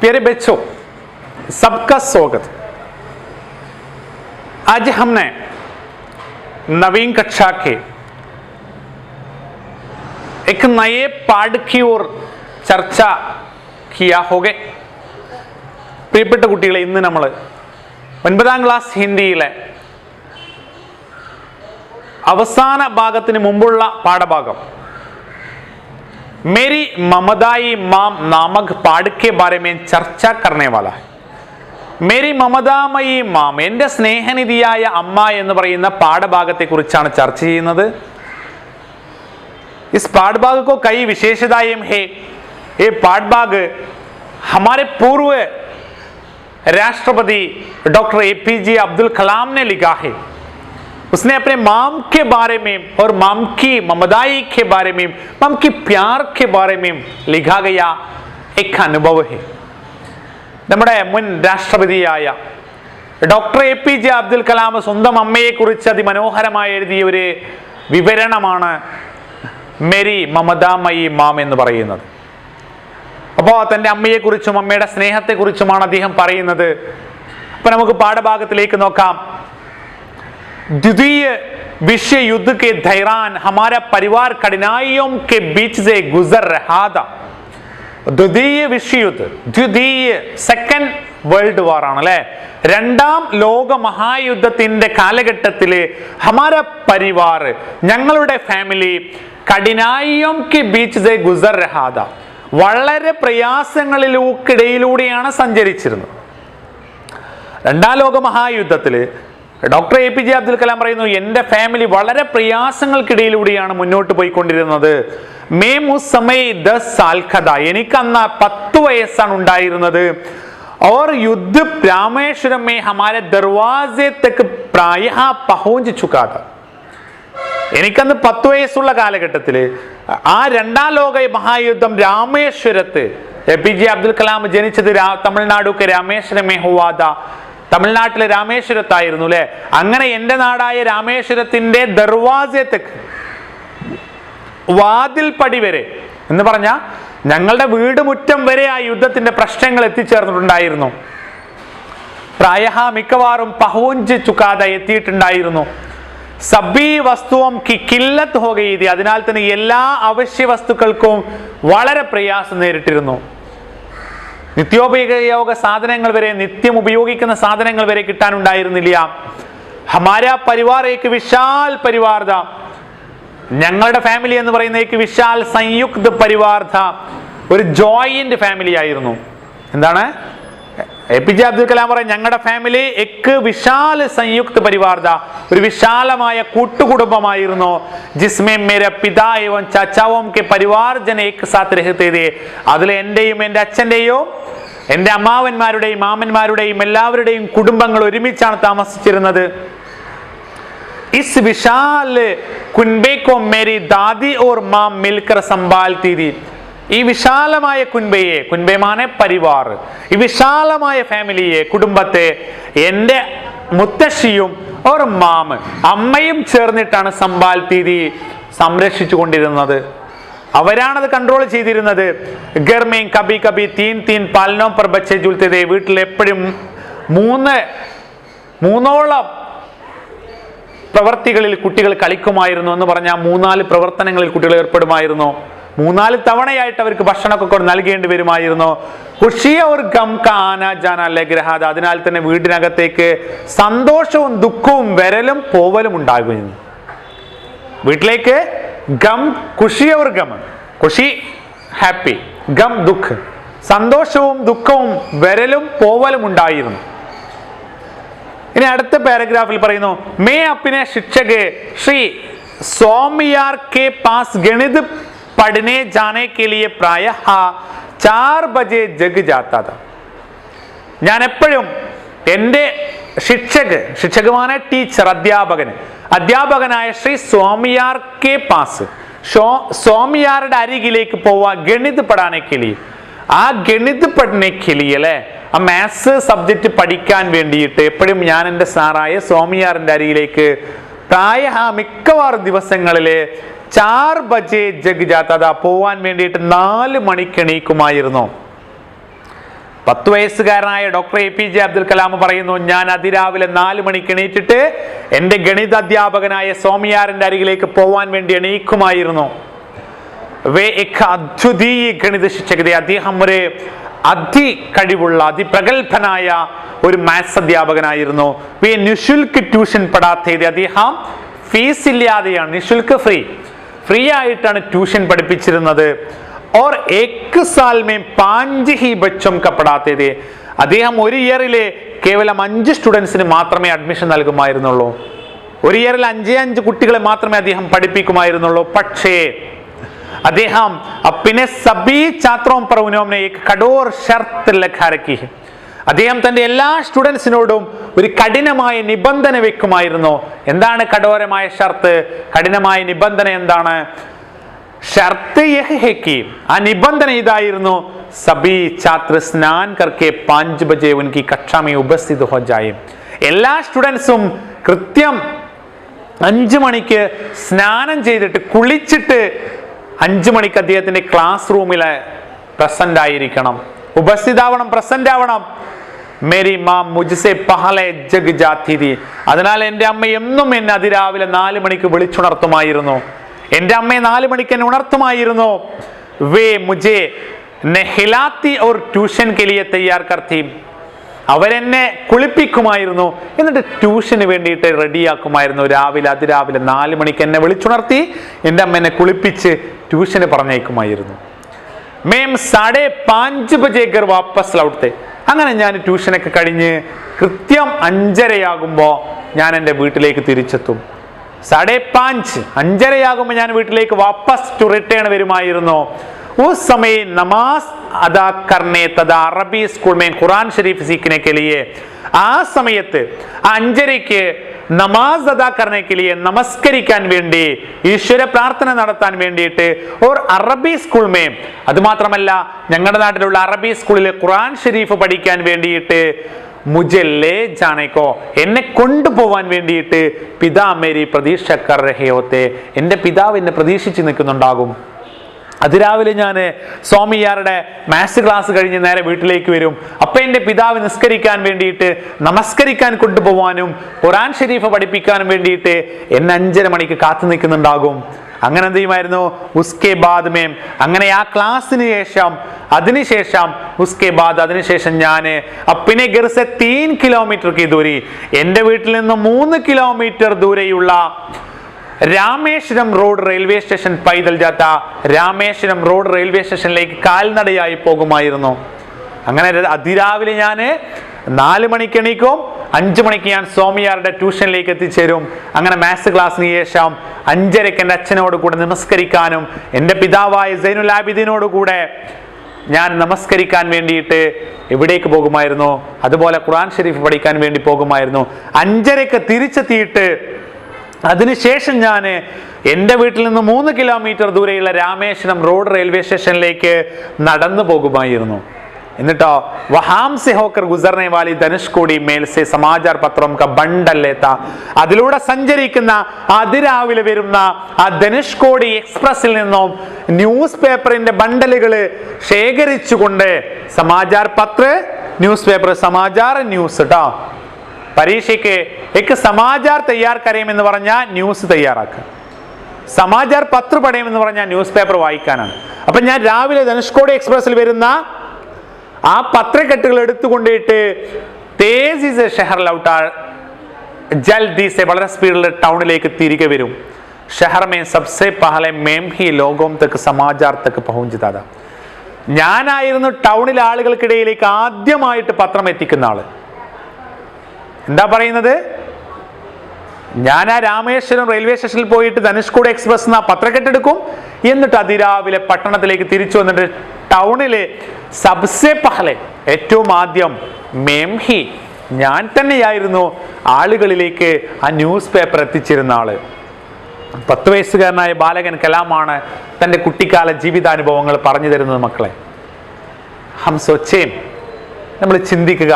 प्यारे बच्चों, सबका स्वागत। आज हमने नवीन कक्षा के एक नए पाठ की ओर चर्चा किया होगे। പ്രിയപ്പെട്ട കുട്ടികളെ, ഇന്ന് നമ്മൾ 9ാം ക്ലാസ് ഹിന്ദിയിലെ അവസാന ഭാഗത്തിന് മുമ്പുള്ള പാഠഭാഗം मेरी ममदाई माम नामक पाठ के बारे में चर्चा करने वाला है। मेरी ममदामयी माम, എന്റെ സ്നേഹനിധിയായ അമ്മ എന്ന് പറയുന്ന പാഠഭാഗത്തെ കുറിച്ചാണ് ചർച്ച ചെയ്യുന്നത്। इस पाठ भाग को कई विशेषताएं हैं। ये पाठ भाग हमारे पूर्व राष्ट्रपति डॉक्टर APJ अब्दुल कलाम ने लिखा है। उसने अपने माम के बारे में और माम की ममदाई के बारे में, माम की प्यार के बारे में लिखा गया एक अनुभव है। നമ്മുടെ മുൻ രാഷ്ട്രപതിയായ ഡോക്ടർ APJ അബ്ദുൽ കലാം സ്വന്തം അമ്മയെ കുറിച്ച് അതിമനോഹരമായി എഴുതിയ ഒരു വിവരണമാണ് മേരി മമതാമയി മാം എന്ന് പറയുന്നത്। അപ്പോൾ തൻ്റെ അമ്മയെക്കുറിച്ചും അമ്മയുടെ സ്നേഹത്തെക്കുറിച്ചുമാണ് അദ്ദേഹം പറയുന്നത്। അപ്പോൾ നമുക്ക് പാഠഭാഗത്തിലേക്ക് നോക്കാം। द्वितीय विश्व युद्ध के दौरान हमारा परिवार कठिनाइयों के बीच से गुजर रहा था। द्वितीय സെക്കൻഡ് വേൾഡ് വാർ ആണല്ലേ, രണ്ടാം ലോക മഹായുദ്ധത്തിന്റെ കാലഘട്ടത്തില് ഹമാര പരിവാർ, ഞങ്ങളുടെ ഫാമിലി കഠിനായിയും കെ ബീച്ച് സെ ഗുസർ രഹാ ഥാ, വളരെ പ്രയാസങ്ങളിലൂടെയാണ് സഞ്ചരിച്ചിരുന്നത്। രണ്ടാം ലോക മഹായുദ്ധത്തില് ഡോക്ടർ APJ അബ്ദുൽ കലാം പറയുന്നു, എൻ്റെ ഫാമിലി വളരെ പ്രയാസങ്ങൾക്കിടയിലൂടെയാണ് മുന്നോട്ട് പോയിക്കൊണ്ടിരുന്നത്। മേം ഉസ് സമയ 10 साल का था, എനിക്കന്ന് 10 വയസ്സാണ് ഉണ്ടായിരുന്നത്। और युद्ध रामेश्वरम में हमारे दरवाजे तक प्रायः पहुंच चुका था। എനിക്കന്ന് 10 വയസ്സുള്ള കാലഘട്ടത്തിൽ ആ രണ്ടാം ലോക മഹായുദ്ധം രാമേശ്വരത്ത്, APJ അബ്ദുൽ കലാം ജനിച്ചത് തമിഴ്നാടുക്ക് രാമേശ്വരമേ ഹുവാ ഥാ, തമിഴ്നാട്ടിലെ രാമേശ്വരത്തായിരുന്നു അല്ലെ। അങ്ങനെ എൻ്റെ നാടായ രാമേശ്വരത്തിന്റെ ദർവാസത്തേക്ക്, വാതിൽ പടി വരെ എന്ന് പറഞ്ഞ ഞങ്ങളുടെ വീട് മുറ്റം വരെ ആ യുദ്ധത്തിന്റെ പ്രശ്നങ്ങൾ എത്തിച്ചേർന്നിട്ടുണ്ടായിരുന്നു। പ്രായഹ മിക്കവാറും പഹുഞ്ച് ചുക്കാത എത്തിയിട്ടുണ്ടായിരുന്നു। സബി വസ്തുവും കില്ലത്ത് ഹോ ഗയി ഥി, അതിനാൽ തന്നെ എല്ലാ അവശ്യ വസ്തുക്കൾക്കും വളരെ പ്രയാസം നേരിട്ടിരുന്നു। നിത്യോപയോഗ സാധനങ്ങൾ വരെ, നിത്യം ഉപയോഗിക്കുന്ന സാധനങ്ങൾ വരെ കിട്ടാനുണ്ടായിരുന്നില്ല। ഹമാര പരിവാർ ഏക് വിശാൽ പരിവാർ ഥാ, ഞങ്ങളുടെ ഫാമിലി എന്ന് പറയുന്ന ഏക് വിശാൽ സംയുക്ത പരിവാർ ഥാ, ഒരു ജോയിന്റ് ഫാമിലി ആയിരുന്നു। എന്താണ് APJ അബ്ദുൽ കലാം പറയും, ഞങ്ങളുടെ ഫാമിലി ഏക് വിശാൽ സംയുക്ത പരിവാർ ഥാ, ഒരു വിശാലമായ കൂട്ടുകുടുംബമായിരുന്നു। ജിസ്മേ മേരെ പിതാ ഏവം ചാച്ചാവും കെ പരിവാർ ജന ഏക് സാത്ത് രഹത്തെ ഥേ, അതിൽ എന്റെയും എൻ്റെ അച്ഛൻ്റെയും എൻ്റെ അമ്മാവന്മാരുടെയും മാമന്മാരുടെയും എല്ലാവരുടെയും കുടുംബങ്ങൾ ഒരുമിച്ചാണ് താമസിച്ചിരുന്നത്। ഇസ് വിശാൽ കുൻബെ കോ മേരി ദാദി ഓർ മാം മിൽക്കർ സംഭാൽത്തി ഥി, ഈ വിശാലമായ കുൻബയെ, കുൻബേമാനെ പരിവാർ, ഈ വിശാലമായ ഫാമിലിയെ, കുടുംബത്തെ എൻ്റെ മുത്തശ്ശിയും ഓർ മാം, അമ്മയും ചേർന്നിട്ടാണ് സംഭാൽത്തി ഥി, സംരക്ഷിച്ചു കൊണ്ടിരുന്നത്। അവരാണത് കൺട്രോൾ ചെയ്തിരുന്നത്। ഗർമേം കബി കബി 3 പാലനോം പർ ബച്ചെ ജുൽത്തെ ഥേ, വീട്ടിൽ എപ്പോഴും മൂന്നോളം പ്രവർത്തികളിൽ കുട്ടികൾ കളിക്കുമായിരുന്നു എന്ന് പറഞ്ഞാൽ 3-4 പ്രവർത്തനങ്ങളിൽ കുട്ടികൾ ഏർപ്പെടുമായിരുന്നു। 3-4 തവണയായിട്ട് അവർക്ക് ഭക്ഷണമൊക്കെ നൽകേണ്ടി വരുമായിരുന്നു। ഖുഷിയ ഒരു ഗം കാ ആന ജാന ലഗ്രഹാദ, അതിനാൽ തന്നെ വീടിനകത്തേക്ക് സന്തോഷവും ദുഃഖവും വരലും പോവലും ഉണ്ടാകുന്നു। വീട്ടിലേക്ക് ഗം, ഖുഷി और ഗം, ഖുഷി ഹാപ്പി, ഗം ദുഃഖ്, സന്തോഷവും ദുഃഖവും വരലും പോവലും ഉണ്ടായിരുന്നു। ഇനി അടുത്ത പാരഗ്രാഫിൽ പറയുന്നു, मैं अपने शिक्षक श्री स्वामियार के पास गणित पढ़ने जाने के लिए प्रायः 4 बजे जग जाता था। ഞാൻ എപ്പോഴും എൻ്റെ ശിക്ഷകமான ടീച്ചർ, അധ്യാപകനായ ശ്രീ സ്വാമിയാർ കെ പാസ്, സ്വാമിയാരുടെ അരികിലേക്ക് പോവാ, ഗണിത് പഠാനെ के लिए, ആ ഗണിത് പഠനെ के लिए അല്ലേ, ആ മാത്സ് സബ്ജക്റ്റ് പഠിക്കാൻ വേണ്ടിയിട്ട് എപ്പോഴും ഞാൻ എൻ്റെ സാറായ സ്വാമിയാറിൻ്റെ അരികിലേക്ക് പ്രായഃ മിക്കവാറും ദിവസങ്ങളില് 4 ബജെ ജഗ് ജാത്ത, പോവാൻ വേണ്ടിയിട്ട് 4 മണിക്ക് എണീക്കുമായിരുന്നു। 10 വയസ്സുകാരനായ ഡോക്ടർ APJ അബ്ദുൽ കലാം പറയുന്നു, ഞാൻ അതിരാവിലെ 4 മണിക്ക് എണീറ്റിട്ട് എൻ്റെ ഗണിത അധ്യാപകനായ സ്വാമിയാറിന്റെ അരികിലേക്ക് പോവാൻ വേണ്ടി എണീക്കുമായിരുന്നു. ഗണിത ശിക്ഷകത, അദ്ദേഹം ഒരു അതികഴിവുള്ള അതിപ്രഗത്ഭനായ ഒരു മാത്സ് അധ്യാപകനായിരുന്നു. നിശുൽക്ക് ട്യൂഷൻ പഠാത്തത്, അദ്ദേഹം ഫീസ് ഇല്ലാതെയാണ്, നിശുൽക്ക് ഫ്രീ ആയിട്ടാണ് ട്യൂഷൻ പഠിപ്പിച്ചിരുന്നത്. और 1 साल में 5 ही बच्चों का पढ़ाते थे. അദ്ദേഹം ഒരു ഇയറിലെ കേവലം 5 സ്റ്റുഡൻസിന് മാത്രമേ അഡ്മിഷൻ നൽകുമായിരുന്നുള്ളൂ. ഒരു ഇയറിൽ 5 കുട്ടികളെ മാത്രമേ അദ്ദേഹം പഠിപ്പിക്കുമായിരുന്നുള്ളൂ. പക്ഷേ അദ്ദേഹം अपने सभी छात्रों पर उन्होंने एक कठोर शर्त लगा रखी है. അദ്ദേഹം തന്റെ എല്ലാ സ്റ്റുഡൻസിനോടും ഒരു കഠിനമായ നിബന്ധന വെക്കുമായിരുന്നു. എന്താണ് കഠോരമായ ഷർത്ത്, കഠിനമായ നിബന്ധന എന്താണ്? ഷർത്ത് യഹ് ഹെ കി, ആ നിബന്ധന ഇതായിരുന്നു, സബി ഛാത്ര സ്നാൻ കർക്കെ 5 ബജെ ഉൻകി കക്ഷാ മേ ഉപസ്ഥിത് ഹോ ജായേ. എല്ലാ സ്റ്റുഡൻസും കൃത്യം 5 മണിക്ക് സ്നാനം ചെയ്തിട്ട് കുളിച്ചിട്ട് 5 മണിക്ക് അദ്ദേഹത്തിന്റെ ക്ലാസ് റൂമിൽ പ്രസന്റ് ആയിരിക്കണം, ഉപസ്ഥിതാവണം, പ്രസന്റ് ആവണം. മേരി മാ മുജ്സെ പഹലെ ജഗ് ജാത്തി തി. അതിനാൽ എൻ്റെ അമ്മ എന്നും എന്നെ അതിരാവിലെ 4 മണിക്ക് വിളിച്ചുണർത്തുമായിരുന്നു. എൻ്റെ അമ്മയെ 4 മണിക്ക് എന്നെ ഉണർത്തുമായിരുന്നു. വേ മുജെ നെഹിലാത്തി ഓർ ട്യൂഷൻ കെ ലിയെ തയ്യാർ കർത്തി. അവരെന്നെ കുളിപ്പിക്കുമായിരുന്നു, എന്നിട്ട് ട്യൂഷന് വേണ്ടിയിട്ട് റെഡിയാക്കുമായിരുന്നു. അതിരാവിലെ 4 മണിക്ക് എന്നെ വിളിച്ചുണർത്തി എൻ്റെ അമ്മ എന്നെ കുളിപ്പിച്ച് ട്യൂഷന് പറഞ്ഞേക്കുമായിരുന്നു. മേം 5:30 ബജെ ഘർ വാപ്പസ് ലൗട്ടെ. അങ്ങനെ ഞാൻ ട്യൂഷനൊക്കെ കഴിഞ്ഞ് കൃത്യം 5:30 ഞാൻ എൻ്റെ വീട്ടിലേക്ക് തിരിച്ചെത്തും. 5:30 ഞാൻ വീട്ടിലേക്ക് വാപ്പസ് ടു റിട്ടേൺ വരുമായിരുന്നു. उस समय नमाज अदा करने तथा अरबी स्कूल में कुरान शरीफ सीखने के लिए ആ സമയത്ത് 5:30 നമാസ് അദാ करने के लिए നമസ്കരിക്കാൻ വേണ്ടി, ഈശ്വര പ്രാർത്ഥന നടത്താൻ വേണ്ടിയിട്ട് और അറബി സ്കൂൾ മേ, അത് മാത്രമല്ല ഞങ്ങളുടെ നാട്ടിലുള്ള അറബി സ്കൂളിലെ ഖുർആൻ ഷരീഫ് പഠിക്കാൻ വേണ്ടിയിട്ട് മുझे ले जाने को, എന്നെ കൊണ്ടുപോവാൻ വേണ്ടിയിട്ട് പിതാ മേരി പ്രതീക്ഷ കർ രഹേ ഹോത്തെ, എൻ്റെ പിതാവ് എന്നെ പ്രതീക്ഷിച്ച് നിൽക്കുന്നുണ്ടാകും. അതിരാവിലെ ഞാൻ സ്വാമിയാരുടെ മാത്സ് ക്ലാസ് കഴിഞ്ഞ് നേരെ വീട്ടിലേക്ക് വരും. അപ്പം എൻ്റെ പിതാവ് നിസ്കരിക്കാൻ വേണ്ടിയിട്ട് നമസ്കരിക്കാൻ കൊണ്ടുപോകാനും ഖുർആൻ ഷരീഫ് പഠിപ്പിക്കാനും വേണ്ടിയിട്ട് എന്നെ 5:30 മണിക്ക് കാത്തു നിൽക്കുന്നുണ്ടാകും. അങ്ങനെ എന്ത് ചെയ്യുമായിരുന്നു? ഉസ്കെ ബാദ് മേം, അങ്ങനെ ആ ക്ലാസ്സിന് ശേഷം അതിനുശേഷം ഞാൻ അപ്പിനെ ഗർസെ 3 കിലോമീറ്റർ की दूरी, എൻ്റെ വീട്ടിൽ നിന്ന് 3 കിലോമീറ്റർ ദൂരെയുള്ള രാമേശ്വരം റോഡ് റെയിൽവേ സ്റ്റേഷൻ പൈതൽ ജാത്ത, രാമേശ്വരം റോഡ് റെയിൽവേ സ്റ്റേഷനിലേക്ക് കാൽനടയായി പോകുമായിരുന്നു. അങ്ങനെ അതിരാവിലെ ഞാൻ 4 മണിക്ക് എണീക്കും, 5 മണിക്ക് ഞാൻ സ്വാമിയാരുടെ ട്യൂഷനിലേക്ക് എത്തിച്ചേരും. അങ്ങനെ മാത്സ് ക്ലാസ്സിന് ശേഷം 5:30 എൻ്റെ അച്ഛനോട് കൂടെ നമസ്കരിക്കാനും എൻ്റെ പിതാവായ സൈനുൽ ആബിദീനോട് കൂടെ ഞാൻ നമസ്കരിക്കാൻ വേണ്ടിയിട്ട് എവിടേക്ക് പോകുമായിരുന്നു? അതുപോലെ ഖുർആൻ ഷരീഫ് പഠിക്കാൻ വേണ്ടി പോകുമായിരുന്നു. 5:30 തിരിച്ചെത്തിയിട്ട് അതിനുശേഷം ഞാൻ എൻ്റെ വീട്ടിൽ നിന്ന് 3 കിലോമീറ്റർ ദൂരെയുള്ള രാമേശ്വരം റോഡ് റെയിൽവേ സ്റ്റേഷനിലേക്ക് നടന്നു പോകുമായിരുന്നു. എന്നിട്ടോ വഹാം സെ ഹോക്കർ ഗുസർനെ വാലി ധനുഷ്കോടി മേൽ സെ സമാചാർ പത്രം ക ബണ്ടൽ ലേത്ത, അതിലൂടെ സഞ്ചരിക്കുന്ന അതിരാവിലെ വരുന്ന ആ ധനുഷ്കോടി എക്സ്പ്രസിൽ നിന്നും ന്യൂസ് പേപ്പറിന്റെ ബണ്ടലുകൾ ശേഖരിച്ചുകൊണ്ട്, സമാചാർ പത്ര ന്യൂസ് പേപ്പർ, സമാചാർ ന്യൂസ് കേട്ടോ, പരീക്ഷയ്ക്ക് एक समाचार തയ്യാർ കരയുമെന്ന് പറഞ്ഞാൽ ന്യൂസ് തയ്യാറാക്കുക, സമാചാർ പത്ര പഠിയുമെന്ന് പറഞ്ഞാൽ ന്യൂസ് പേപ്പർ വായിക്കാനാണ്. അപ്പം ഞാൻ രാവിലെ ധനുഷ്കോടി എക്സ്പ്രസിൽ വരുന്ന ആ പത്രക്കെട്ടുകൾ എടുത്തുകൊണ്ടിട്ട് തേസി സെ ഷഹർ ലൗട്ടാ, ജൽദി സെ, വളരെ സ്പീഡിൽ ടൗണിലേക്ക് തിരികെ വരും. ഷഹർ may Sabse പഹലെ ma'am he ലോഗോം തക്ക് Samachar തക്ക് പഹുഞ്ചതാ. ഞാനായിരുന്നു ടൗണിലെ ആളുകൾക്കിടയിലേക്ക് ആദ്യമായിട്ട് പത്രം എത്തിക്കുന്ന ആള്. എന്താ പറയുന്നത്? ഞാൻ ആ രാമേശ്വരം റെയിൽവേ സ്റ്റേഷനിൽ പോയിട്ട് ധനുഷ്കോടി എക്സ്പ്രസ് എന്ന പത്രക്കെട്ടെടുക്കും, എന്നിട്ട് അതിരാവിലെ പട്ടണത്തിലേക്ക് തിരിച്ചു വന്നിട്ട് ടൗണിലെ സബ്സെ പഹലെ, ഏറ്റവും ആദ്യം മേംഹി, ഞാൻ തന്നെയായിരുന്നു ആളുകളിലേക്ക് ആ ന്യൂസ് പേപ്പർ എത്തിച്ചിരുന്ന ആള്. 10 വയസ്സുകാരനായ ബാലകൻ കലാമാണ് തൻ്റെ കുട്ടിക്കാല ജീവിതാനുഭവങ്ങൾ പറഞ്ഞു തരുന്നത്. മക്കളെ, ഹം സോച്ചേം, നമ്മൾ ചിന്തിക്കുക,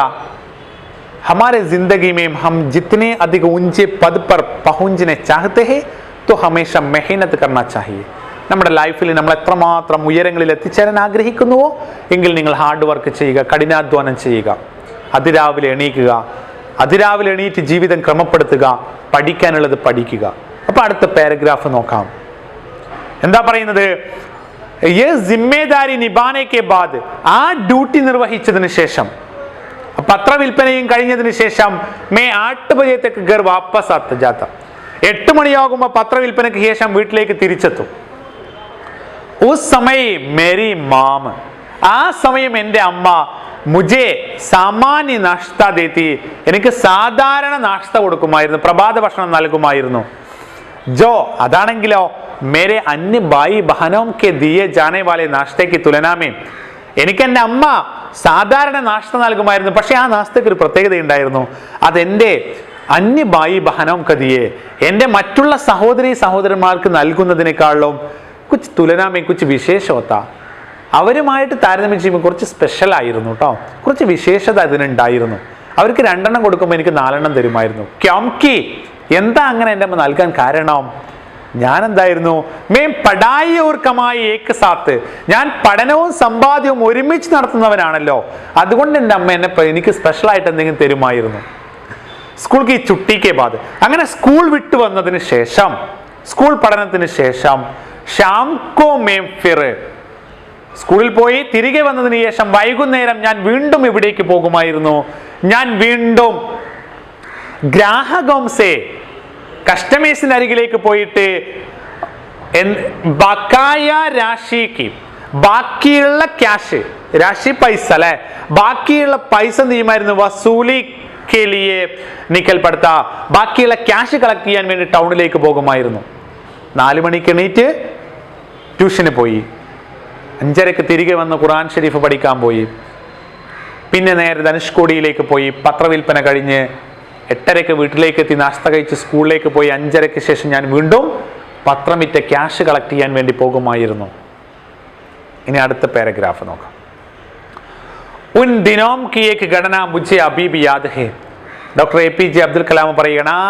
हमारे जिंदगी में हम जितने अधिक ऊंचे पद पर पहुंचने चाहते हैं तो हमेशा मेहनत करना चाहिए. നമ്മുടെ ലൈഫിൽ നമ്മൾ എത്രമാത്രം ഉയരങ്ങളിൽ എത്തിച്ചേരാൻ ആഗ്രഹിക്കുന്നുവോ എങ്കിൽ നിങ്ങൾ ഹാർഡ് വർക്ക് ചെയ്യുക, കഠിനാധ്വാനം ചെയ്യുക, അതിരാവിലെ എണീക്കുക, അതിരാവിലെ എണീറ്റ് ജീവിതം ക്രമപ്പെടുത്തുക, പഠിക്കാനുള്ളത് പഠിക്കുക. അപ്പൊ അടുത്ത പാരഗ്രാഫ് നോക്കാം. എന്താ പറയുന്നത്? യേ ജിമ്മേദാരി നിഭാനെ കെ ബാദ്, ആ ഡ്യൂട്ടി നിർവഹിച്ചതിന് ശേഷം, പത്രവിൽപ്പനയും കഴിഞ്ഞതിന് ശേഷം മേ 8 ബജെ തക് ഘർ വാപ്പസ് ആത്ത ജാത്ത, 8 മണിയാകുമ്പോൾ പത്രവിൽപ്പനയ്ക്ക് ശേഷം വീട്ടിലേക്ക് തിരിച്ചെത്തും. ഉസ് സമയ മേരി മാം, ആ സമയം എൻ്റെ അമ്മ മുജെ സാമാന്യ നാഷ്ത ദേത്തി, എനിക്ക് സാധാരണ നാഷ്ത കൊടുക്കുമായിരുന്നു, പ്രഭാത ഭക്ഷണം നൽകുമായിരുന്നു. ജോ അതാണെങ്കിലോ മേരെ അന്യ ഭായി ബഹനോം കെ ദിയെ ജാനെ വാലെ നാഷ്തയ്ക്ക് തുലനാമേ, എനിക്ക് എൻ്റെ അമ്മ സാധാരണ നാഷ്ത നൽകുമായിരുന്നു. പക്ഷെ ആ നാസ്തയ്ക്ക് ഒരു പ്രത്യേകത ഉണ്ടായിരുന്നു. അതെൻ്റെ അന്യ ഭായി ബഹനോം കദിയെ, എൻ്റെ മറ്റുള്ള സഹോദരി സഹോദരന്മാർക്ക് നൽകുന്നതിനേക്കാളും കുച്ച് തുലനാമേ കുച്ച് വിശേഷവത്ത, അവരുമായിട്ട് താരതമ്യം ചെയ്യുമ്പോൾ കുറച്ച് സ്പെഷ്യൽ ആയിരുന്നു കേട്ടോ, കുറച്ച് വിശേഷത അതിനുണ്ടായിരുന്നു. അവർക്ക് 2 എണ്ണം കൊടുക്കുമ്പോൾ എനിക്ക് 4 എണ്ണം തരുമായിരുന്നു. ക്യോംകി, എന്താ അങ്ങനെ എൻ്റെ അമ്മ നൽകാൻ കാരണം? ഞാൻ എന്തായിരുന്നു? മേ പഠായി ഓർ കമായി ഏക്ക് സാത്ത്, ഞാൻ പഠനവും സമ്പാദ്യവും ഒരുമിച്ച് നടത്തുന്നവനാണല്ലോ, അതുകൊണ്ട് എൻ്റെ അമ്മ എനിക്ക് സ്പെഷ്യൽ ആയിട്ട് എന്തെങ്കിലും തരുമായിരുന്നു. സ്കൂൾ കി ചുട്ടിക്ക് ബാദ്, അങ്ങനെ സ്കൂൾ വിട്ടു വന്നതിന് ശേഷം, സ്കൂൾ പഠനത്തിന് ശേഷം, ഷാം കോ മേം ഫിർ, സ്കൂളിൽ പോയി തിരികെ വന്നതിന് ശേഷം വൈകുന്നേരം ഞാൻ വീണ്ടും എവിടേക്ക് പോകുമായിരുന്നു? ഞാൻ വീണ്ടും ഗ്രാഹകംസേ, കസ്റ്റമേഴ്സിന് അരികിലേക്ക് പോയിട്ട് ബക്കായ രാശിക്ക്, ബാക്കിയുള്ള ക്യാഷ്, രാശി പൈസ അല്ലെ, ബാക്കിയുള്ള പൈസ എന്ത് ചെയ്യുമായിരുന്നു? വസൂലി ലിയെ നിക്കൽ പടുത്ത, ബാക്കിയുള്ള ക്യാഷ് കളക്ട് ചെയ്യാൻ വേണ്ടി ടൗണിലേക്ക് പോകുമായിരുന്നു. 4 മണിക്ക് എണീറ്റ് ട്യൂഷന് പോയി, 5:30 തിരികെ വന്ന് ഖുർആൻ ഷരീഫ് പഠിക്കാൻ പോയി, പിന്നെ നേരെ ധനുഷ്കോടിയിലേക്ക് പോയി, പത്രവിൽപ്പന കഴിഞ്ഞ് 8:30 വീട്ടിലേക്ക് എത്തി, നാസ്ത കഴിച്ച് സ്കൂളിലേക്ക് പോയി, 5:30 ശേഷം ഞാൻ വീണ്ടും പത്രമിറ്റ ക്യാഷ് കളക്ട് ചെയ്യാൻ വേണ്ടി പോകുമായിരുന്നു. ഇനി അടുത്ത പാരഗ്രാഫ് നോക്കാം. ഉൻ ദിനോം കി ഏക് ഘടന മുझे അബി ഭി യാദ് ഹൈ, ഡോക്ടർ APJ അബ്ദുൽ കലാം പറയുകയാണ്, ആ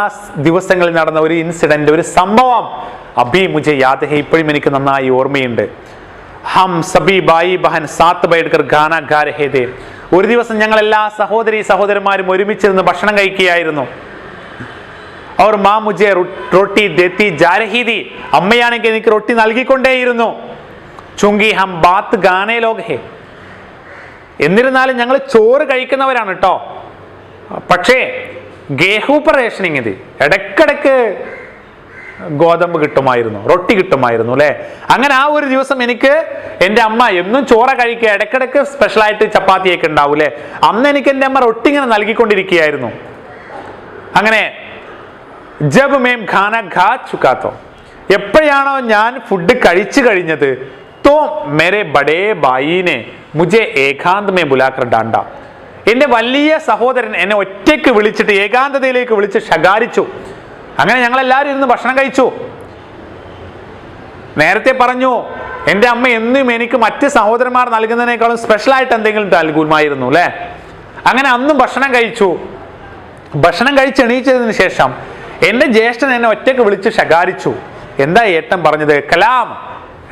ദിവസങ്ങളിൽ നടന്ന ഒരു ഇൻസിഡന്റ്, ഒരു സംഭവം, അബി മുझे യാദ് ഹൈ, ഇപ്പോഴും എനിക്ക് നന്നായി ഓർമ്മയുണ്ട്. ഹം സബി ഭായി ബഹൻ സാത്ത് ബൈഠ്കർ ഗാന ഗാ രഹേ ഥേ, ഒരു ദിവസം ഞങ്ങൾ എല്ലാ സഹോദരി സഹോദരന്മാരും ഒരുമിച്ചിരുന്ന് ഭക്ഷണം കഴിക്കുകയായിരുന്നു. അവർ മാ മുझे റൊട്ടി ദേത്തി ജാ രഹി ഥി, അമ്മയാണെങ്കിൽ എനിക്ക് റൊട്ടി നൽകിക്കൊണ്ടേയിരുന്നു. ചുങ്കി ഹം ബാത്ത് ഗാനേ ലോഗ് ഹേ, എന്നിരുന്നാലും ഞങ്ങൾ ചോറ് കഴിക്കുന്നവരാണ് കേട്ടോ, പക്ഷേ ഗേഹൂ പർ റേഷനിങ് ഇത്, ഇടക്കിടക്ക് ഗോതമ്പ് കിട്ടുമായിരുന്നു, റൊട്ടി കിട്ടുമായിരുന്നു അല്ലെ. അങ്ങനെ ആ ഒരു ദിവസം എനിക്ക് എൻ്റെ അമ്മ എന്നും ചോറ കഴിക്കുക, ഇടക്കിടക്ക് സ്പെഷ്യലായിട്ട് ചപ്പാത്തിയൊക്കെ ഉണ്ടാവും അല്ലെ, അന്ന് എനിക്ക് എൻ്റെ അമ്മ റൊട്ടി ഇങ്ങനെ നൽകിക്കൊണ്ടിരിക്കുകയായിരുന്നു. അങ്ങനെ ജബ് മേം ഖാന ഖാ ചുക്കാത്തോ, എപ്പോഴാണോ ഞാൻ ഫുഡ് കഴിച്ചു കഴിഞ്ഞത്, തോ മേരെ ബഡേ ഭായിനെ മുझे ഏകാന്ത് മേ ബുലാക്കർ ഡാണ്ട, എൻ്റെ വലിയ സഹോദരൻ എന്നെ ഒറ്റയ്ക്ക് വിളിച്ചിട്ട് ഏകാന്തതയിലേക്ക് വിളിച്ച് ശകാരിച്ചു. അങ്ങനെ ഞങ്ങൾ എല്ലാവരും ഇരുന്ന് ഭക്ഷണം കഴിച്ചു. നേരത്തെ പറഞ്ഞു എൻ്റെ അമ്മ എന്നും എനിക്ക് മറ്റ് സഹോദരന്മാർ നൽകുന്നതിനേക്കാളും സ്പെഷ്യലായിട്ട് എന്തെങ്കിലും നൽകുമായിരുന്നു അല്ലെ. അങ്ങനെ അന്നും ഭക്ഷണം കഴിച്ചു. ഭക്ഷണം കഴിച്ച് എണീച്ചതിന് ശേഷം എൻ്റെ ജ്യേഷ്ഠൻ എന്നെ ഒറ്റയ്ക്ക് വിളിച്ച് ശകാരിച്ചു. എന്താ ഏട്ടൻ പറഞ്ഞത്? കലാം,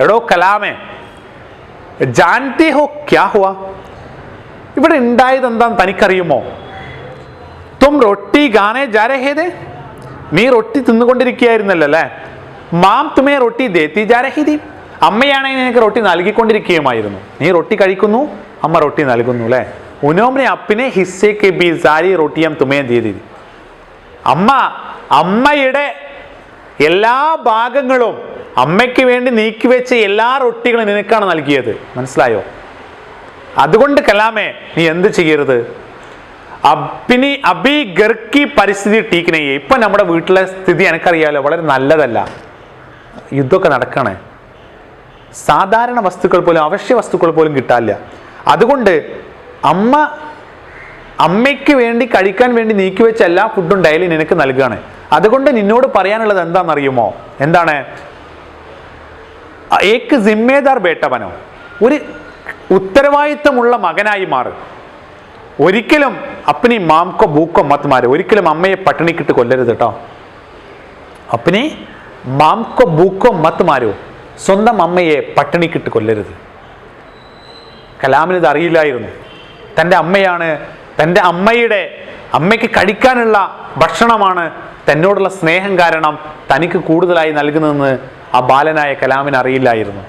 എടോ കലാമേ, ജാൻതി ഹോ ക്യാ ഹുവാ, ഇവിടെ ഉണ്ടായത് എന്താന്ന് തനിക്കറിയുമോ? തും റൊട്ടി ഗാനേ ജാ രഹേ ഥേ, നീ റൊട്ടി തിന്നുകൊണ്ടിരിക്കുകയായിരുന്നല്ലോ അല്ലേ. മാം തുമേ റൊട്ടി ദേത്തി ജാ രഹി ഥി, അമ്മയാണെങ്കിൽ നിനക്ക് റൊട്ടി നൽകിക്കൊണ്ടിരിക്കുകയുമായിരുന്നു. നീ റൊട്ടി കഴിക്കുന്നു, അമ്മ റൊട്ടി നൽകുന്നു അല്ലേ. ഉനോംനെ അപ്പിനെ ഹിസ്സേ കെ ബി സാരി റൊട്ടിയം തുമേ ദേ ദി, അമ്മയുടെ എല്ലാ ഭാഗങ്ങളും, അമ്മയ്ക്ക് വേണ്ടി നീക്കിവെച്ച എല്ലാ റൊട്ടികളും നിനക്കാണ് നൽകിയത്, മനസ്സിലായോ? അതുകൊണ്ട് കലാമേ നീ എന്ത് ചെയ്യരുത്? അബി ഗർക്കി പരിസ്ഥിതി ടീക്കിനെ, ഇപ്പൊ നമ്മുടെ വീട്ടിലെ സ്ഥിതി എനിക്കറിയാലോ, വളരെ നല്ലതല്ല, യുദ്ധമൊക്കെ നടക്കണേ, സാധാരണ വസ്തുക്കൾ പോലും, അവശ്യ വസ്തുക്കൾ പോലും കിട്ടാനില്ല. അതുകൊണ്ട് അമ്മയ്ക്ക് വേണ്ടി കഴിക്കാൻ വേണ്ടി നീക്കിവെച്ച എല്ലാ ഫുഡും ഡെയിലി നിനക്ക് നൽകുകയാണ്. അതുകൊണ്ട് നിന്നോട് പറയാനുള്ളത് എന്താണെന്നറിയുമോ? എന്താണ്? ഏക്ക് ജിമ്മേദാർ ബേട്ടവനോ, ഒരു ഉത്തരവാദിത്തമുള്ള മകനായി മാറ്. ഒരിക്കലും അപ്പനി മാംകോ ബൂക്കോ മത്ത് മാര്, ഒരിക്കലും അമ്മയെ പട്ടിണിക്കിട്ട് കൊല്ലരുത് കേട്ടോ. അപ്പനി മാംകോ ബൂക്കോ മത്ത് മാരോ, സ്വന്തം അമ്മയെ പട്ടിണിക്കിട്ട് കൊല്ലരുത്. കലാമിന് ഇത് അറിയില്ലായിരുന്നു. തൻ്റെ അമ്മയാണ്, തൻ്റെ അമ്മയ്ക്ക് കഴിക്കാനുള്ള ഭക്ഷണമാണ് തന്നോടുള്ള സ്നേഹം കാരണം തനിക്ക് കൂടുതലായി നൽകുന്നതെന്ന് ആ ബാലനായ കലാമിന് അറിയില്ലായിരുന്നു.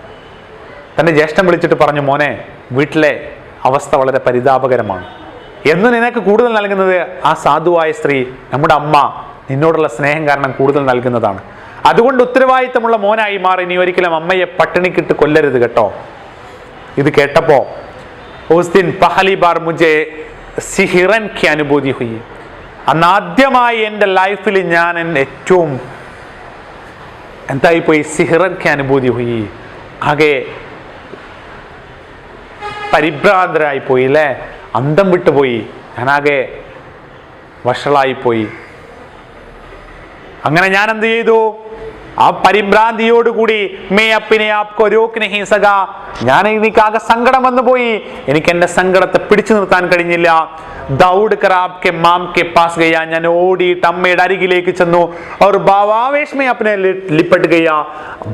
തൻ്റെ ജ്യേഷ്ഠൻ വിളിച്ചിട്ട് പറഞ്ഞു, മോനെ, വീട്ടിലെ അവസ്ഥ വളരെ പരിതാപകരമാണ്. എന്ന് നിനക്ക് കൂടുതൽ നൽകുന്നത് ആ സാധുവായ സ്ത്രീ, നമ്മുടെ അമ്മ, നിന്നോടുള്ള സ്നേഹം കാരണം കൂടുതൽ നൽകുന്നതാണ്. അതുകൊണ്ട് ഉത്തരവാദിത്തമുള്ള മോനായി മാറി നീ ഒരിക്കലും അമ്മയെ പട്ടിണിക്കിട്ട് കൊല്ലരുത് കേട്ടോ. ഇത് കേട്ടപ്പോ ഉസ് ദിൻ പഹലി ബാർ മുझे സിഹിറൻ की അനുഭൂതി हुई. അന്ന് ആദ്യമായി എൻ്റെ ലൈഫിൽ ഞാൻ ഏറ്റവും എന്തായിപ്പോയി, സിഹിറൻ की അനുഭൂതി हुई. ആകെ പരിഭ്രാന്തരായിപ്പോയി അല്ലേ, അന്തം വിട്ടുപോയി, ഞാനാകെ വഷളായിപ്പോയി. അങ്ങനെ ഞാൻ എന്ത് ചെയ്തു, ആ പരിഭ്രാന്തിയോടുകൂടി മേ അപ്പിനെ ആപ്കോ രോക് നഹീ സകാ, ഞാൻ എനിക്കാകെ സങ്കടം വന്നു പോയി, എനിക്ക് എൻ്റെ സങ്കടത്തെ പിടിച്ചു നിർത്താൻ കഴിഞ്ഞില്ല. ദൗഡ് കർ ആപ്കെ മാം കെ പാസ് ഗയാ, ഞാൻ ഓടിയിട്ട് അമ്മയുടെ അരികിലേക്ക് ചെന്നു. और भावावेश में अपने लिपट गया,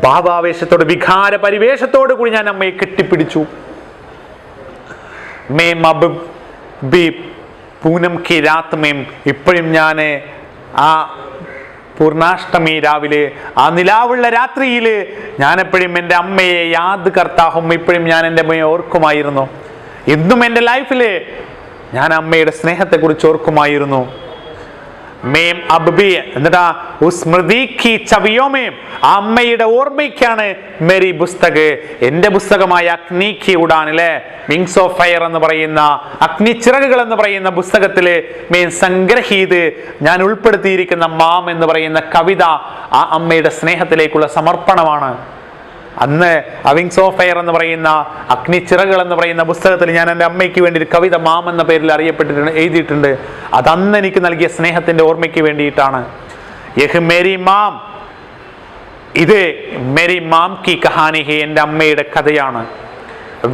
ഭാവാവേശത്തോട്, വികാര പരിവേഷത്തോടു കൂടി ഞാൻ അമ്മയെ കെട്ടിപ്പിടിച്ചു. മേം അബ് ബി പൂനം കി രാത് മേം, ഇപ്പോഴും ഞാൻ ആ പൂർണാഷ്ടമി രാവിലെ, ആ നിലാവുള്ള രാത്രിയിൽ ഞാൻ എപ്പോഴും എൻ്റെ അമ്മയെ യാദ് കർത്താഹും, ഇപ്പോഴും ഞാൻ എൻ്റെ അമ്മയെ ഓർക്കുമായിരുന്നു. ഇന്നും എൻ്റെ ലൈഫിൽ ഞാൻ അമ്മയുടെ സ്നേഹത്തെക്കുറിച്ച് ഓർക്കുമായിരുന്നു. മേം അബ്ബി, എന്നിട്ടാ സ്മൃതി കി ചവിയോമേം, ആ അമ്മയുടെ ഓർമ്മയ്ക്കാണ് മേരി പുസ്തക്, എൻ്റെ പുസ്തകമായ അഗ്നി കി ഉഡാൻ, അല്ലേ, വിങ്സ് ഓഫ് ഫയർ എന്ന് പറയുന്ന, അഗ്നിച്ചിറകുകൾ എന്ന് പറയുന്ന പുസ്തകത്തില് മേൻ സംഗ്രഹീത്, ഞാൻ ഉൾപ്പെടുത്തിയിരിക്കുന്ന മാം എന്ന് പറയുന്ന കവിത ആ അമ്മയുടെ സ്നേഹത്തിലേക്കുള്ള സമർപ്പണമാണ്. അന്ന് വിങ്സ് ഓഫ് ഫയർ എന്ന് പറയുന്ന, അഗ്നിച്ചിറകുകൾ എന്ന് പറയുന്ന പുസ്തകത്തിൽ ഞാൻ എൻ്റെ അമ്മയ്ക്ക് വേണ്ടി ഒരു കവിത മാം എന്ന പേരിൽ അറിയപ്പെട്ടിട്ടുണ്ട്, എഴുതിയിട്ടുണ്ട്. അതന്ന് എനിക്ക് നൽകിയ സ്നേഹത്തിന്റെ ഓർമ്മയ്ക്ക് വേണ്ടിയിട്ടാണ്. യഹ് മേരി മാം, ഇത് മേരി മാം കി കഹാനി ഹെ, എൻ്റെ അമ്മയുടെ കഥയാണ്.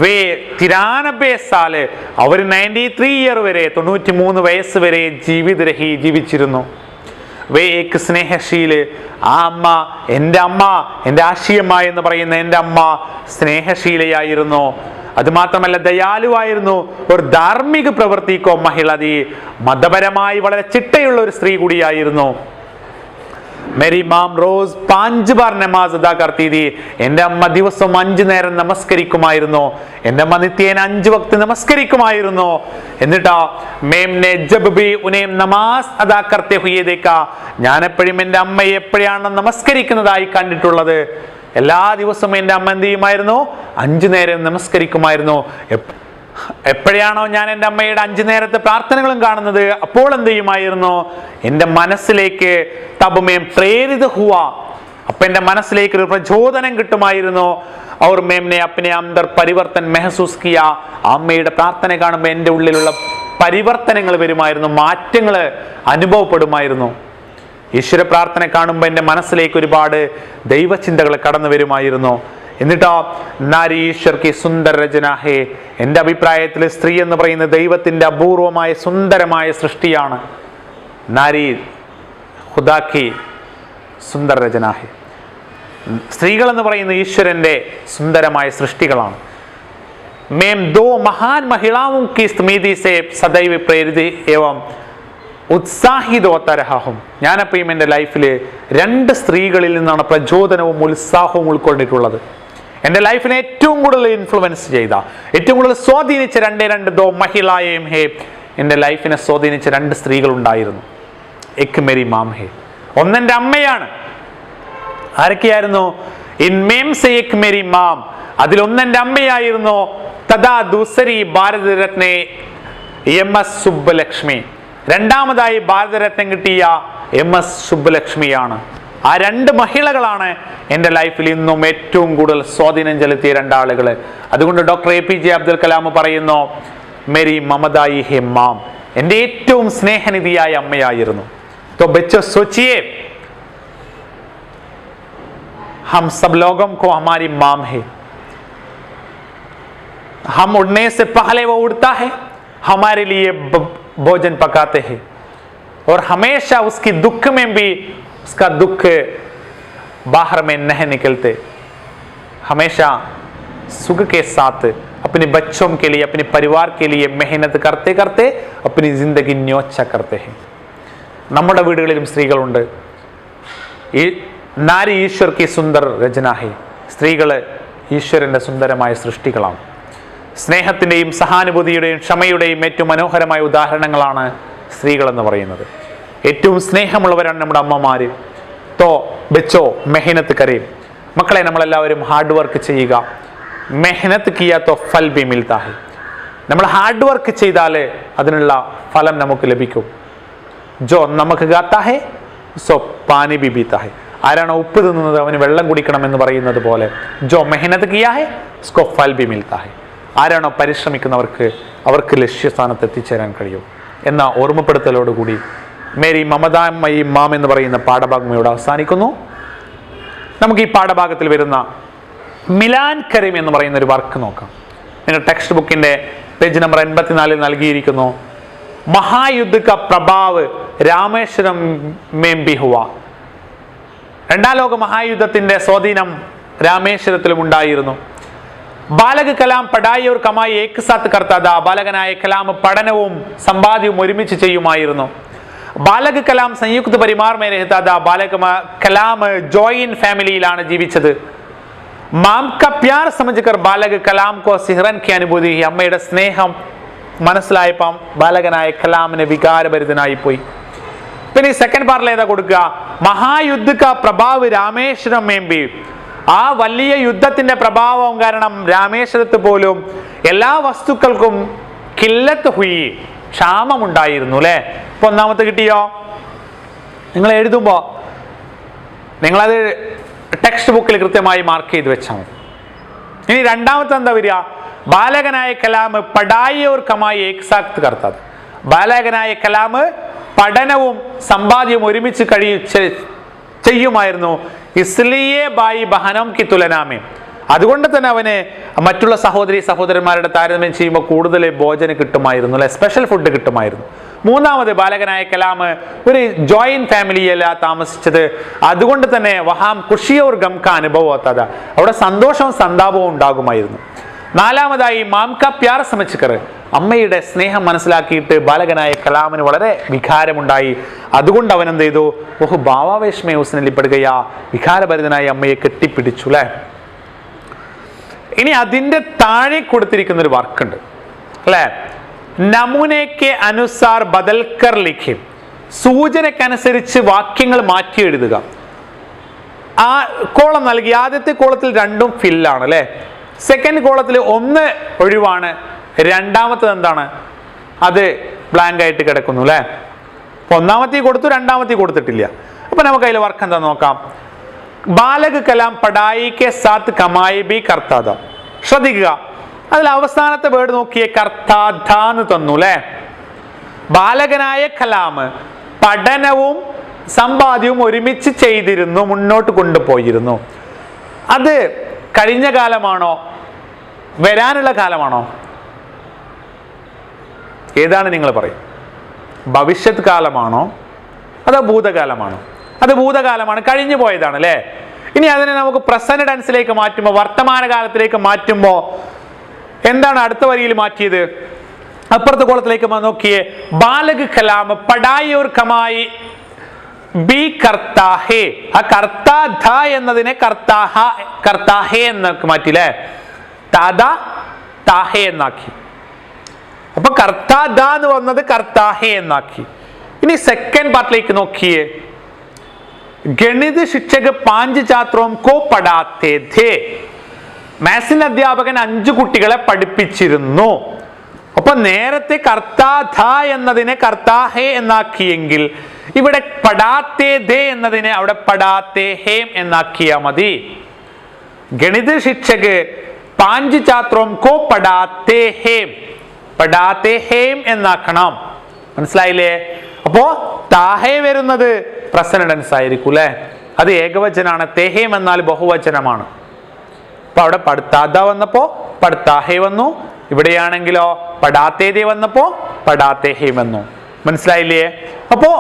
വേ 93 സാല്, അവർ 93 ഇയർ വരെ, 93 വയസ്സ് വരെ ജീവിച്ചിരുന്നു. വേ ഏക് സ്നേഹശീല്, ആ അമ്മ, എൻ്റെ ആശിയമ്മ എന്ന് പറയുന്ന എൻ്റെ അമ്മ സ്നേഹശീലയായിരുന്നു. അത് മാത്രമല്ല ദയാലുവായിരുന്നു. ഒരു ധാർമ്മിക പ്രവൃത്തിക്കോ മഹിളതി, മതപരമായി വളരെ ചിട്ടയുള്ള ഒരു സ്ത്രീ കൂടിയായിരുന്നു. मेरी माम रोज 5 बार नमाज अदा करती थी. എൻ്റെ അമ്മ ദിവസം 5 നേരം നമസ്കരിക്കുമായിരുന്നു. എൻ്റെ അമ്മ നിത്യേന 5 വക്ത് നമസ്കരിക്കുമായിരുന്നു. എന്നിട്ടാ മേംനെ ജബ് ബി ഉനേം നമാസ് അദാ കർത്തെ ഹുയേ ദേഖാ, ഞാൻ എപ്പോഴും എൻ്റെ അമ്മയെ എപ്പോഴാണ് നമസ്കരിക്കുന്നതായി കണ്ടിട്ടുള്ളത്. എല്ലാ ദിവസവും എൻ്റെ അമ്മ എന്ത് ചെയ്യുമായിരുന്നു, 5 നേരം നമസ്കരിക്കുമായിരുന്നു. എപ്പോഴാണോ ഞാൻ എൻ്റെ അമ്മയുടെ 5 നേരത്തെ പ്രാർത്ഥനകളും കാണുന്നത്, അപ്പോൾ എന്ത് ചെയ്യുമായിരുന്നു, എൻ്റെ മനസ്സിലേക്ക് തബമേം പ്രേരിത ഹുവ, അപ്പൊ എൻ്റെ മനസ്സിലേക്ക് ഒരു പ്രചോദനം കിട്ടുമായിരുന്നു. और मैंने अपने अंदर परिवर्तन महसूस किया, അമ്മയുടെ പ്രാർത്ഥന കാണുമ്പോൾ എൻ്റെ ഉള്ളിലുള്ള പരിവർത്തനങ്ങൾ വരുമായിരുന്നു, മാറ്റങ്ങൾ അനുഭവപ്പെടുമായിരുന്നു. ഈശ്വര പ്രാർത്ഥന കാണുമ്പോൾ എൻ്റെ മനസ്സിലേക്ക് ഒരുപാട് ദൈവചിന്തകൾ കടന്നു വരുമായിരുന്നു. എന്നിട്ടോ നാരി ഈശ്വർ കി സുന്ദർ രചന ഹേ, എൻ്റെ അഭിപ്രായത്തിൽ സ്ത്രീ എന്ന് പറയുന്ന ദൈവത്തിൻ്റെ അപൂർവമായ സുന്ദരമായ സൃഷ്ടിയാണ്. നാരി ഖുദാ കി സുന്ദർ രചന ഹേ, സ്ത്രീകൾ എന്ന് പറയുന്ന ഈശ്വരൻ്റെ സുന്ദരമായ സൃഷ്ടികളാണ്. മേം ദോ മഹാൻ മഹിളാവും കി സ്മൃതി സേ സദൈവ പ്രേരിത ഏവം ഉത്സാഹിതോ തരഹും, ഞാനപ്പോഴും എൻ്റെ ലൈഫിൽ 2 സ്ത്രീകളിൽ നിന്നാണ് പ്രചോദനവും ഉത്സാഹവും ഉൾക്കൊണ്ടിട്ടുള്ളത്. എൻ്റെ ലൈഫിനെ ഏറ്റവും കൂടുതൽ ഇൻഫ്ലുവൻസ് ചെയ്ത, ഏറ്റവും കൂടുതൽ സ്വാധീനിച്ച 2 ദോ മഹിളായേം ഹേ, എൻ്റെ ലൈഫിനെ സ്വാധീനിച്ച 2 സ്ത്രീകൾ ഉണ്ടായിരുന്നു. എക് മേരി മാം ഹേ, ഒന്നെൻ്റെ അമ്മയാണ്. ആരൊക്കെയായിരുന്നു? ഇൻമേം സേ എക് മേരി മാം, അതിലൊന്നെൻ്റെ അമ്മയായിരുന്നു. തഥാ ദൂസരി ഭാരതരത്ന MS സുബ്ബലക്ഷ്മി, രണ്ടാമതായി ഭാരതരത്നം കിട്ടിയ MS സുബ്ബലക്ഷ്മിയാണ്. ആ 2 മഹിളകളാണ് എൻ്റെ ലൈഫിൽ ഇന്നും ഏറ്റവും കൂടുതൽ സ്വാധീനം ചെലുത്തിയ 2 ആളുകൾ. അതുകൊണ്ട് ഡോക്ടർ APJ അബ്ദുൽ കലാം പറയുന്നു, മേരി മമതായി ഹെ മാം, എൻ്റെ ഏറ്റവും സ്നേഹനിധിയായ അമ്മയായിരുന്നു. तो बच्चों सोचिए, हम सब लोगों को हमारी माम है. हम उड़ने से पहले वो उड़ता है, हमारे लिए भोजन पकाते हैं, और हमेशा उसकी दुख में भी उसका दुख बाहर में नहीं निकलते. हमेशा सुख के साथ अपने बच्चों के लिए, अपने परिवार के लिए मेहनत करते करते अपनी जिंदगी न्योच्छा करते हैं. നമ്മുടെ വീടുകളിലും സ്ത്രീകളുണ്ട്. ഈ നാരി ഈശ്വർ കി സുന്ദർ രചന ഹെ. സ്ത്രീകള് ഈശ്വരന്റെ സുന്ദരമായ സൃഷ്ടികളാണ്. സ്നേഹത്തിന്റെയും സഹാനുഭൂതിയുടെയും ക്ഷമയുടെയും ഏറ്റവും മനോഹരമായ ഉദാഹരണങ്ങളാണ് സ്ത്രീകൾ എന്ന് പറയുന്നത്. ഏറ്റവും സ്നേഹമുള്ളവരാണ് നമ്മുടെ അമ്മമാര്. തോ ബച്ചോ മെഹനത്ത് കരയും. മക്കളെ, നമ്മളെല്ലാവരും ഹാർഡ് വർക്ക് ചെയ്യുക. മെഹനത്ത് കിയാ തോ ഫൽ ബി മിൽതാ ഹൈ. നമ്മൾ ഹാർഡ് വർക്ക് ചെയ്താൽ അതിനുള്ള ഫലം നമുക്ക് ലഭിക്കും. ജോ നമുക്ക് ഗാത്താ ഹൈ സോ പാനി ബി പീതാ ഹൈ. ആരാണോ ഉപ്പ് തിന്നുന്നത് അവന് വെള്ളം കുടിക്കണം എന്ന് പറയുന്നത് പോലെ ജോ മെഹനത്ത് കിയാ ഹൈ ഉസ്കോ ഫൽ ബി മിൽതാ ഹൈ. ആരാണോ പരിശ്രമിക്കുന്നവർക്ക് അവർക്ക് ലക്ഷ്യസ്ഥാനത്ത് എത്തിച്ചേരാൻ കഴിയും എന്ന ഓർമ്മപ്പെടുത്തലോടുകൂടി മേരി മമതാമയി മാം എന്ന് പറയുന്ന പാഠഭാഗം ഇവിടെ അവസാനിക്കുന്നു. നമുക്ക് ഈ പാഠഭാഗത്തിൽ വരുന്ന മിലാൻ കരീം എന്ന് പറയുന്ന ഒരു വർക്ക് നോക്കാം. നിങ്ങൾ ടെക്സ്റ്റ് ബുക്കിന്റെ പേജ് നമ്പർ 84 നൽകിയിരിക്കുന്നു. മഹായുദ്ധ ക പ്രഭാവ് രാമേശ്വരം മേം ബി ഹുവ. രണ്ടാം ലോക മഹായുദ്ധത്തിന്റെ സ്വാധീനം രാമേശ്വരത്തിലും ഉണ്ടായിരുന്നു. ബാലക് കലാം പഠായി ഓർ കമായി ഏക് സാത്ത് കർത്താ താ. ബാലകനായ കലാം പഠനവും സമ്പാദ്യവും ഒരുമിച്ച് ചെയ്യുമായിരുന്നു. ബാലക് കലാം സംയുക്ത പരിവാർ മേ രഹതാ താ. ബാലക് കലാം ജോയിന്റ് ഫാമിലിയിലാണ് ജീവിച്ചത്. മാം ക പ്യാർ സമജ്കർ ബാലക് കലാം കോ സിഹ്റൻ കി അനുഭൂതി. അമ്മയുടെ സ്നേഹം മനസ്സിലായപ്പം ബാലകനായ കലാമിന് വികാരഭരിതനായി പോയി. പിന്നെ ഈ സെക്കൻഡ് പാർട്ടിൽ ഏതാ കൊടുക്കുക? മഹായുദ്ധ ക പ്രഭാവ് രാമേശ്വരം മേം ബി. ആ വലിയ യുദ്ധത്തിന്റെ പ്രഭാവം കാരണം രാമേശ്വരത്ത് പോലും എല്ലാ വസ്തുക്കൾക്കും കില്ലത്ത് ഹുയി, ക്ഷാമമുണ്ടായിരുന്നു അല്ലെ. ഇപ്പൊ ഒന്നാമത്തെ കിട്ടിയോ? നിങ്ങൾ എഴുതുമ്പോ നിങ്ങളത് ടെക്സ്റ്റ് ബുക്കിൽ കൃത്യമായി മാർക്ക് ചെയ്ത് വെച്ചാൽ മതി. ഇനി രണ്ടാമത്തെ എന്താ വരിക? ബാലകനായ കലാം പഠായി ഓർ കമായി ഏക് സാത്ത് കർത്താ. ബാലകനായ കലാം പഠനവും സമ്പാദ്യവും ഒരുമിച്ച് ചെയ്യുമായിരുന്നു. ഇസ്ലിയെ ബായി ബഹനം കി തുലനാമേ. അതുകൊണ്ട് തന്നെ അവന് മറ്റുള്ള സഹോദരന്മാരുടെ താരതമ്യം ചെയ്യുമ്പോൾ കൂടുതൽ ഭോജനം കിട്ടുമായിരുന്നു അല്ലെ, സ്പെഷ്യൽ ഫുഡ് കിട്ടുമായിരുന്നു. മൂന്നാമത് ബാലകനായ കലാം ഒരു ജോയിന്റ് ഫാമിലിയല്ല താമസിച്ചത്. അതുകൊണ്ട് തന്നെ വഹാം ഖുഷിയോർ ഗം ക അനുഭവത്താത. അവിടെ സന്തോഷവും സന്താപവും ഉണ്ടാകുമായിരുന്നു. നാലാമതായി മാം ക പ്യാർ സമജ്കർ. അമ്മയുടെ സ്നേഹം മനസ്സിലാക്കിയിട്ട് ബാലകനായ കലാമിന് വളരെ വികാരമുണ്ടായി. അതുകൊണ്ട് അവൻ എന്ത് ചെയ്തു? ഓഹ് ഭാവാവേശമേ ഉസ്നലിപ്പെടുകയാ. വികാരഭരിതനായി അമ്മയെ കെട്ടിപ്പിടിച്ചു അല്ലെ. ഇനി അതിന്റെ താഴെ കൊടുത്തിരിക്കുന്ന ഒരു വർക്കുണ്ട് അല്ലെ. നമൂനയ്ക്ക് അനുസാർ ബദൽക്കർ ലിഖിം. സൂചനക്കനുസരിച്ച് വാക്യങ്ങൾ മാറ്റി എഴുതുക. ആ കോളം നൽകി. ആദ്യത്തെ കോളത്തിൽ രണ്ടും ഫില്ലാണ് അല്ലെ. സെക്കൻഡ് കോളത്തിൽ ഒന്ന് ഒഴിവാണ്. രണ്ടാമത്തത് എന്താണ്? അത് ബ്ലാങ്ക് ആയിട്ട് കിടക്കുന്നു അല്ലെ. ഒന്നാമത്തെ കൊടുത്തു, രണ്ടാമത്തെ കൊടുത്തിട്ടില്ല. അപ്പൊ നമുക്ക് അതിൽ വർക്ക് എന്താ നോക്കാം. ബാലക് കലാം പഠായി കെ സാത്ത് കമായി ബി കർത്താത. ശ്രദ്ധിക്കുക, അതിൽ അവസാനത്തെ വേർഡ് നോക്കിയേ, കർത്താധ എന്ന് തന്നു അല്ലെ. ബാലകനായ കലാം പഠനവും സമ്പാദ്യവും ഒരുമിച്ച് ചെയ്തിരുന്നു, മുന്നോട്ട് കൊണ്ടുപോയിരുന്നു. അത് കഴിഞ്ഞ കാലമാണോ വരാനുള്ള കാലമാണോ? ഏതാണ് നിങ്ങൾ പറയും? ഭവിഷ്യത്ത് കാലമാണോ അതോ ഭൂതകാലമാണോ? അത് ഭൂതകാലമാണ്, കഴിഞ്ഞു പോയതാണ് അല്ലേ. ഇനി അതിനെ നമുക്ക് പ്രസന്റ് ടെൻസിലേക്ക് മാറ്റുമ്പോൾ, വർത്തമാനകാലത്തിലേക്ക് മാറ്റുമ്പോൾ എന്താണ് അടുത്ത വരിയിൽ മാറ്റിയത്? അപ്പുറത്തെ കോളത്തിലേക്ക് നോക്കിയേ. ബാലക് കലാം പഠായി ഓർ കമായി ബി കർത്താഹേ. ആ കർത്താധ എന്നതിനെ കർത്താഹേ എന്നൊക്കെ മാറ്റില്ലേ. താദ താഹേ എന്നാക്കി. അപ്പൊ കർത്താധ എന്ന് വന്നത് കർത്താഹേ എന്നാക്കി. ഇനി സെക്കൻഡ് പാർട്ടിലേക്ക് നോക്കിയേ. ഗണിത ശിക്ഷക 5 ഛാത്രോം കോ പഠാത്തെ ഥേ. മാത്സിന്റെ അധ്യാപകൻ 5 കുട്ടികളെ പഠിപ്പിച്ചിരുന്നു. അപ്പൊ നേരത്തെ കർത്താധ എന്നതിനെ കർത്താഹേ എന്നാക്കിയെങ്കിൽ ഇവിടെ പഠാത്തെ ദേ എന്നതിനെ അവിടെ പഠാത്തെ ഹേം എന്നാക്കിയാ മതി. ഗണിത ശിക്ഷക് 5 ഛാത്രോം കോ പഠാത്തെ ഹേം. പഠാത്തെ ഹേം എന്നാക്കണം. മനസ്സിലായില്ലേ? അപ്പോ താഹേ വരുന്നത് പ്രസന്റ് ടെൻസ് ആയിരിക്കും അല്ലെ. അത് ഏകവചനാണ്. തെഹേം എന്നാൽ ബഹുവചനമാണ്. അപ്പൊ അവിടെ പഠിത്താത വന്നപ്പോ പഠിത്താഹേ വന്നു. ഇവിടെയാണെങ്കിലോ പഠാത്തേദേ വന്നപ്പോ പഠാത്തേഹേ വന്നു. മനസ്സിലായില്ലേ? അപ്പോ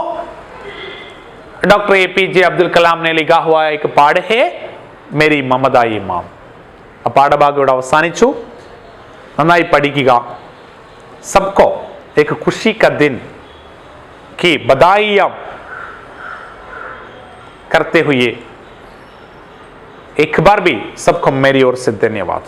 डॉक्टर APJ अब्दुल कलाम ने लिखा हुआ एक पाठ है मेरी ममताई माम. ആ പാഠഭാഗം ഇവിടെ അവസാനിച്ചു. നന്നായി പഠിക്കുക. सबको एक खुशी का दिन की बधाइयां करते हुए एक बार भी सबको मेरी ओर से धन्यवाद.